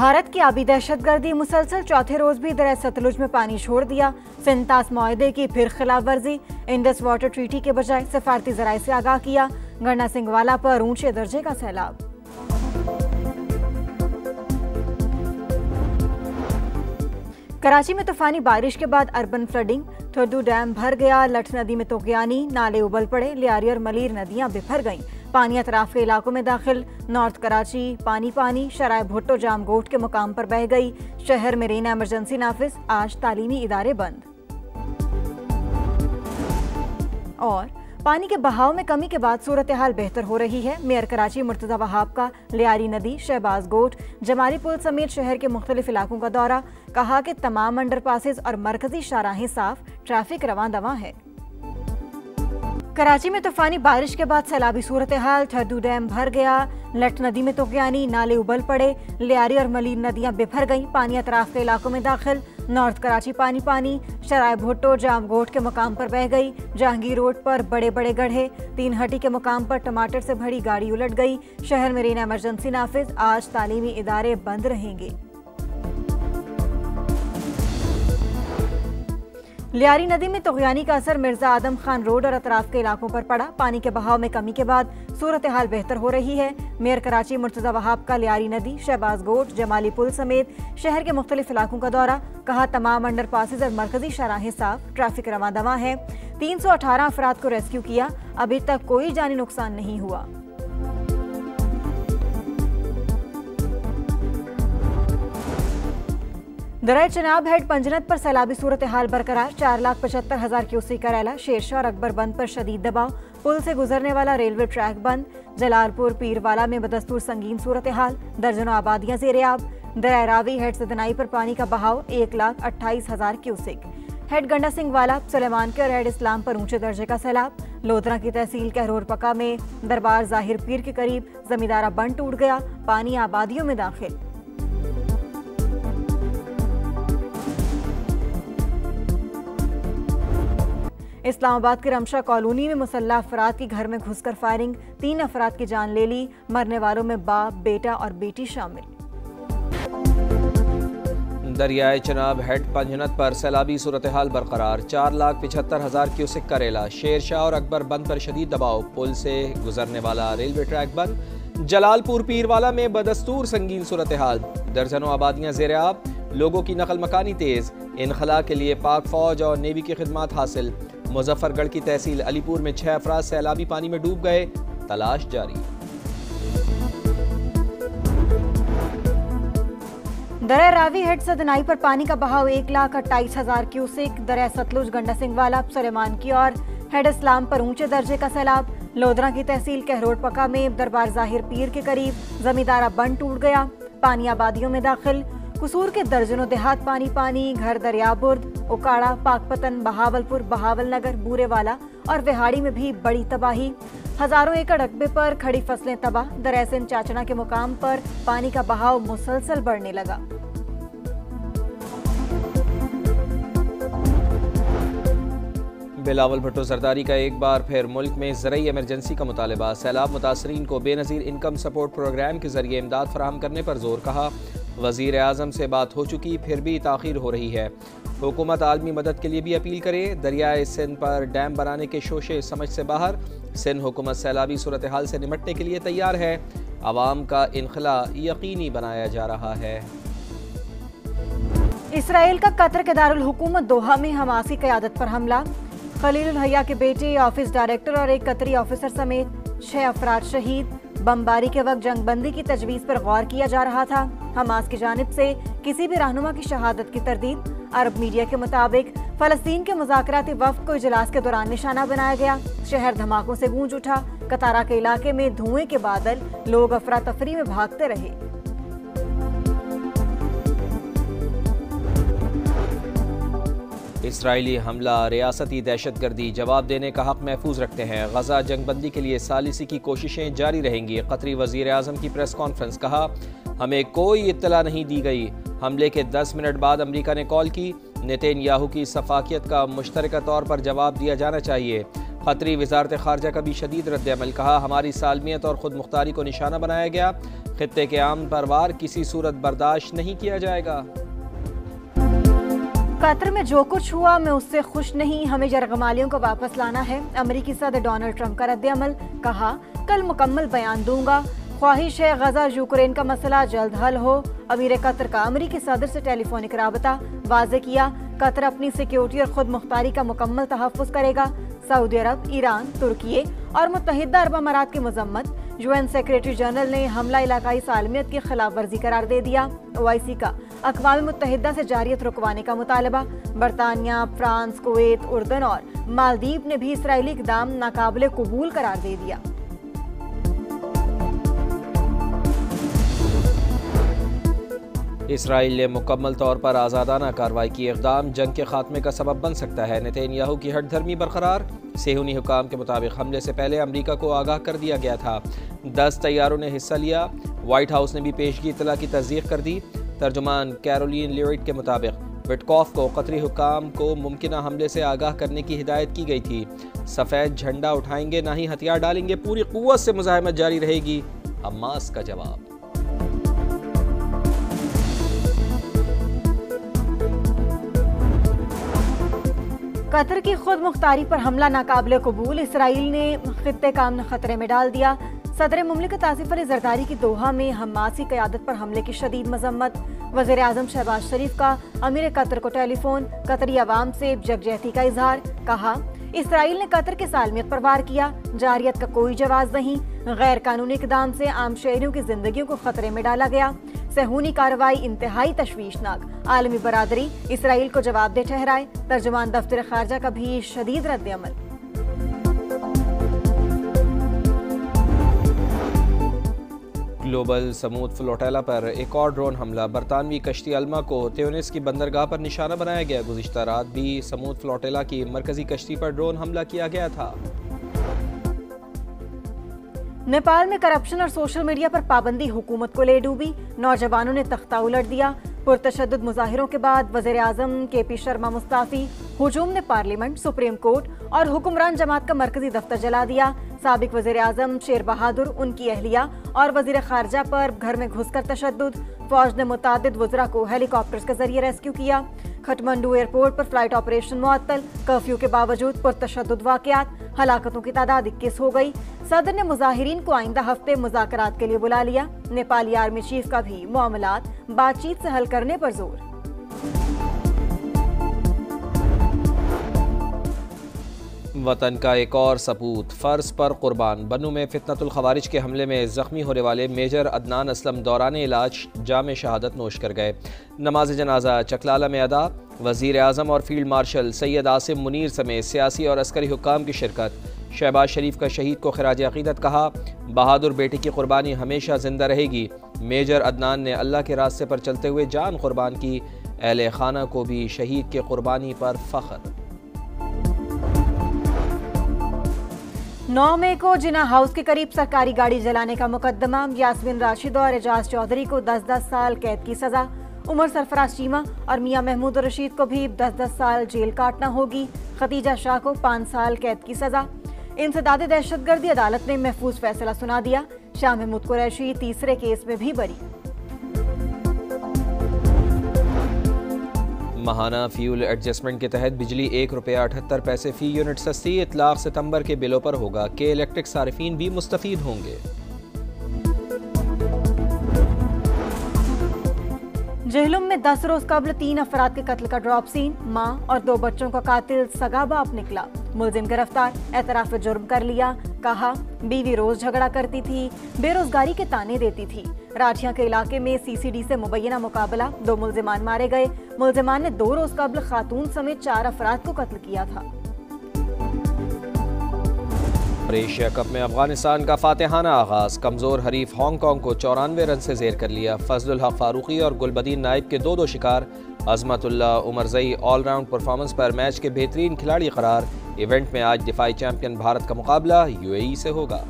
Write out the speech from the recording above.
भारत की आबी दहशतगर्दी मुसलसल चौथे रोज भी दरिया सतलुज में पानी छोड़ दिया। सिंतास मुआहदे की फिर खिलाफ वर्जी, इंडस वाटर ट्रीटी के बजाय सफारती जराये से आगाह किया। गंडा सिंह पर ऊंचे दर्जे का सैलाब। कराची में तूफानी बारिश के बाद अर्बन फ्लडिंग, थोडू डैम भर गया, लठ नदी में तोगयानी, नाले उबल पड़े, लियारी और मलीर नदियां बिफर गईं। पानी अतराफ के इलाकों में दाखिल, नॉर्थ कराची पानी पानी, शराय भुट्टो जाम गोट के मुकाम पर बह गई। शहर में रेना इमरजेंसी नाफिज, आज तालीमी इदारे बंद। और पानी के बहाव में कमी के बाद सूरत हाल बेहतर हो रही है। मेयर कराची मुर्तजा वहाब का लियारी नदी, शहबाज गोट, जमाली पुल समेत शहर के मुख्तलिफ इलाकों का दौरा। कहा कि तमाम अंडरपासेस और मरकजी शाहराहें साफ, ट्रैफिक रवां दवां है। कराची में तूफानी बारिश के बाद सैलाबी सूरत हाल, थर्दू डैम भर गया, लठ नदी में तोगयानी, नाले उबल पड़े, लियारी और मलीर नदियां बिफर गईं। पानी अतराफ के इलाकों में दाखिल, नॉर्थ कराची पानी पानी, शराय भुट्टो जाम गोट के मुकाम पर बह गई। जहांगीर रोड पर बड़े बड़े गड्ढे, 3 हटी के मुकाम पर टमाटर से भरी गाड़ी उलट गई। शहर में रेना इमरजेंसी नाफिज, आज तालीमी इदारे बंद रहेंगे। लियारी नदी में तोगयानी का असर मिर्जा आदम खान रोड और अतराफ के इलाकों पर पड़ा। पानी के बहाव में कमी के बाद सूरत हाल बेहतर हो रही है। मेयर कराची मुर्तजा वहाब का लियारी नदी, शहबाज गोट, जमाली पुल समेत शहर के मुख्तलिफ इलाकों का दौरा। कहा तमाम अंडरपासेस और मरकजी शाहराहें साफ, ट्रैफिक रवां दवां है। 318 अफराद को रेस्क्यू किया, अभी तक कोई जानी नुकसान नहीं हुआ। दरिया चनाब हेड पंजनत पर सैलाबी सूरत हाल बरकरार। 4,75,000 क्यूसेक का रैला। शेरशाह और अकबर बंद पर शदीद दबाव, पुल से गुजरने वाला रेलवे ट्रैक बंद। जलालपुर पीरवाला में बदस्तूर संगीन सूरत हाल, दर्जनों आबादियां ज़ेर-ए-आब। दरिया रावी हेड सदनाई पर पानी का बहाव 1,28,000 क्यूसेक। हेड गंडा सिंह वाला, सुलेमान के और हेड इस्लाम पर ऊंचे दर्जे का सैलाब। लोधरा की तहसील कहरोर पका में दरबार जाहिर पीर के करीब जमींदारा बंद टूट गया, पानी आबादियों में दाखिल। इस्लामाबाद के रमशा कॉलोनी में मुसल्लह अफराद की घर में घुसकर फायरिंग, 3 अफराद की जान ले ली। मरने वालों में बाप, बेटा और बेटी शामिल। दरियाए चनाब हेड पंजनत पर सैलाबी सूरत हाल बरकरार। 4,75,000 क्यूसेक का रेला। शेरशाह और अकबर बंद पर शदीद दबाव, पुल से गुजरने वाला रेलवे ट्रैक बंद। जलालपुर पीरवाला में बदस्तूर संगीन सूरत हाल, दर्जनों आबादियां ज़ेर-ए-आब। लोगों की नकल मकानी तेज, इनखला के लिए पाक फौज और नेवी की खिदमत हासिल। मुजफ्फरगढ़ की तहसील अलीपुर में 6 अफराद सैलाबी पानी में डूब गए, तलाश जारी। दरिया रावी हेड सदनाई पर पानी का बहाव 1,28,000 क्यूसेक। दरिया सतलुज गंडा सिंह वाला, सुलेमान की और हेड इस्लाम पर ऊंचे दर्जे का सैलाब। लोधरा की तहसील कहरोर पका में दरबार जाहिर पीर के करीब जमींदारा बंद टूट गया, पानी आबादियों में दाखिल। कसूर के दर्जनों देहात पानी पानी, घर दरियाबुर्द, उकाड़ा, पाकपतन, बहावलपुर, बहावल नगर, बूरेवाला और विहाड़ी में भी बड़ी तबाही। हजारों एकड़ रकबे पर खड़ी फसलें तबाह। दरिया सिंध चाचना के मुकाम पर पानी का बहाव मुसलसल बढ़ने लगा। बिलावल भुट्टो जरदारी का एक बार फिर मुल्क में ज़रूरी इमरजेंसी का मुतालबा। सैलाब मुतासरीन को बेनज़ीर इनकम सपोर्ट प्रोग्राम के जरिए इमदाद फराहम करने पर जोर। कहा वज़ीर आज़म से बात हो चुकी, फिर भी ताख़ीर हो रही है। हुकूमत आलमी मदद के लिए भी अपील करे। दरियाए सिंध पर डैम बनाने के शोशे समझ से बाहर। सिंध हुकूमत सैलाबी सूरत हाल से निमटने के लिए तैयार है। आवाम का इनखला यकीनी बनाया जा रहा है। इसराइल का कतर के दारुल हुकूमत दोहा में हमास की क़यादत पर हमला। खलील हया के बेटे, ऑफिस डायरेक्टर और एक कतरी ऑफिसर समेत 6 अफराद शहीद। बमबारी के वक्त जंगबंदी की तजवीज़ पर गौर किया जा रहा था। हमास की जानिब से किसी भी रहनुमा की शहादत की तरदीद। अरब मीडिया के मुताबिक फ़लस्तीन के मुज़ाकराती वफ़द को इजलास के दौरान निशाना बनाया गया। शहर धमाकों से गूंज उठा। कतारा के इलाके में धुएं के बादल, लोग अफरा तफरी में भागते रहे। इसराइली हमला रियासती दहशतगर्दी, जवाब देने का हक महफूज रखते हैं। गजा जंगबंदी के लिए सालिसी की कोशिशें जारी रहेंगी। कतरी वज़ीर आज़म की प्रेस कॉन्फ्रेंस। कहा हमें कोई इत्तला नहीं दी गई। हमले के 10 मिनट बाद अमरीका ने कॉल की। नेतन्याहू की सफाकियत का मुश्तरका तौर पर जवाब दिया जाना चाहिए। कतरी वजारत खारजा का भी शदीद रद्द-ए-अमल, कहा हमारी सालमियत और खुद मुख्तारी को निशाना बनाया गया, खित्ते के आम पर वार किसी सूरत बर्दाश्त नहीं किया जाएगा। कतर में जो कुछ हुआ मैं उससे खुश नहीं, हमें यरगमालियों को वापस लाना है। अमेरिकी सदर डोनाल्ड ट्रंप का रद्द-ए-अमल, कहा कल मुकम्मल बयान दूंगा, ख्वाहिश है गजा यूक्रेन का मसला जल्द हल हो। अमीर कतर का अमेरिकी सदर से टेलीफोनिक राबता, वाज़े किया कतर अपनी सिक्योरिटी और खुद मुख्तारी का मुकम्मल तहफ़्फ़ुज़ करेगा। सऊदी अरब, ईरान, तुर्की और मुत्तहिदा अरब अमारात की मज़म्मत, यूएन सेक्रेटरी जनरल ने हमला इलाकाई सालमियत की खिलाफ वर्जी करार दे दिया। ओआईसी का अक़वाम मुत्तहिदा से जारियत रुकवाने का मुतालबा, बरतानिया, फ्रांस, कुवैत, उर्दन और मालदीव ने भी इसराइली इक़दाम नाकाबिले कबूल करार दे दिया। इसराइल ने मुकम्मल तौर पर आज़ादाना कार्रवाई की, इक़दाम जंग के खात्मे का सबब बन सकता है। नेतन्याहू की हट धर्मी बरकरार, सेहूनी हुकाम के मुताबिक हमले से पहले अमरीका को आगाह कर दिया गया था। 10 तैयारों ने हिस्सा लिया। वाइट हाउस ने भी पेशगी इतला की तस्दीक कर दी। तर्जुमान कैरोलिन लीविट के मुताबिक विटकॉफ को कतरी हुकाम को मुमकिना हमले से आगाह करने की हिदायत की गई थी। सफ़ेद झंडा उठाएंगे ना ही हथियार डालेंगे, पूरी कुव्वत से मुज़ाहमत जारी रहेगी, हमास का जवाब। कतर की खुद मुख्तारी पर हमला नाकाबिले कबूल, इसराइल ने खित्ते का अमन खतरे में डाल दिया। सदर मुमलिकत आसिफ अली जरदारी की दोहा में हमास की क़यादत पर हमले की शदीद मजम्मत। वज़ीर आज़म शहबाज शरीफ का अमीर कतर को टेलीफोन, कतरी अवाम से यकजहती का इजहार, कहा इसराइल ने कतर के सालमियत पर वार किया, जारियत का कोई जवाब नहीं, गैर कानूनी इक़दाम से आम शहरियों की जिंदगी को खतरे में डाला गया। सेहूनी कार्रवाई इंतहाई तशवीशनाक, आलमी बरादरी इसराइल को जवाबदेह ठहराए। तर्जुमान दफ्तर खारजा का भी शदीद रद्द-ए-अमल। ग्लोबल समूद फ्लोटेला पर एक और ड्रोन हमला, बरतानवी कश्ती अल्मा को त्यूनिस की बंदरगाह पर निशाना बनाया गया। गुज़िश्ता रात भी समूद फ्लोटेला की मरकजी कश्ती पर ड्रोन हमला किया गया था। नेपाल में करप्शन और सोशल मीडिया पर पाबंदी हुकूमत को ले डूबी, नौजवानों ने तख्ता उलट दिया। पुरतशद्दुद मुजाहिरों के बाद वज़ीर आज़म केपी शर्मा मुस्ताफ़ी, हुजूम ने पार्लियामेंट, सुप्रीम कोर्ट और हुक्मरान जमात का मरकजी दफ्तर जला दिया। साबिक वज़ीर आज़म शेर बहादुर, उनकी अहलिया और वज़ीर खारजा पर घर में घुसकर तशद्दुद, फौज ने मुतादिद वज़रा को हेलीकॉप्टर्स के जरिए रेस्क्यू किया। खटमंडू एयरपोर्ट पर फ्लाइट ऑपरेशन मुअत्तल, कर्फ्यू के बावजूद पुरतशद्दुद वाक़यात, हलाकतों की तादाद 21 हो गई। सदर ने मुजाहिरीन को आइंदा हफ्ते मुज़ाकरात के लिए बुला लिया। नेपाली आर्मी चीफ का भी मामलात बातचीत से हल करने पर जोर। वतन का एक और सपूत फर्ज पर कुर्बान, बन्नू में फितनतुल खवारिज के हमले में जख्मी होने वाले मेजर अदनान असलम दौरान इलाज जाम शहादत नोश कर गए। नमाज जनाजा चकलाला में अदा, वज़ीर आज़म और फील्ड मार्शल सैयद आसिम मुनीर समेत सियासी और अस्करी हुक्काम की शिरकत। शहबाज शरीफ का शहीद को खिराज अक़ीदत, कहा बहादुर बेटे की कुर्बानी हमेशा जिंदा रहेगी। मेजर अदनान ने अल्लाह के रास्ते पर चलते हुए जान कुर्बान की, अहले खाना को भी शहीद की कुर्बानी पर फ़ख्र। 9 मई को जिना हाउस के करीब सरकारी गाड़ी जलाने का मुकदमा, यास्मीन राशिद और एजाज चौधरी को 10-10 साल कैद की सजा। उमर सरफराज चीमा और मियां महमूद रशीद को भी 10-10 साल जेल काटना होगी। खतीजा शाह को 5 साल कैद की सजा। इंसदाद दहशतगर्दी अदालत ने महफूज फैसला सुना दिया। शाह महमूद कुरैशी तीसरे केस में भी बरी। माहाना फ्यूल एडजस्टमेंट के तहत बिजली ₹1.78 फी यूनिट सस्ती, इतलाक सितंबर के बिलों पर होगा। के इलेक्ट्रिक सारिफीन भी मुस्तफीद होंगे। जहलुम में 10 रोज कबल 3 अफराद के कत्ल का ड्रॉप सीन, मां और 2 बच्चों का कातिल सगा बाप निकला। मुलजिम गिरफ्तार, एतराफ जुर्म कर लिया, कहा बीवी रोज झगड़ा करती थी, बेरोजगारी के ताने देती थी। राठिया के इलाके में सीसीडी से मुबैना मुकाबला, 2 मुलजिमान मारे गए। मुलजिमान ने 2 रोज कबल खातून समेत 4 अफराद को कत्ल किया था। एशिया कप में अफगानिस्तान का फातिहाना आगाज, कमजोर हरीफ हांगकांग को 94 रन से जेर कर लिया। फजलुल हक फारूकी और गुलबदीन नाइब के 2-2 शिकार। अजमतुल्लाह उमरजई ऑलराउंड परफॉर्मेंस पर मैच के बेहतरीन खिलाड़ी करार। इवेंट में आज दिफाई चैंपियन भारत का मुकाबला यूएई से होगा।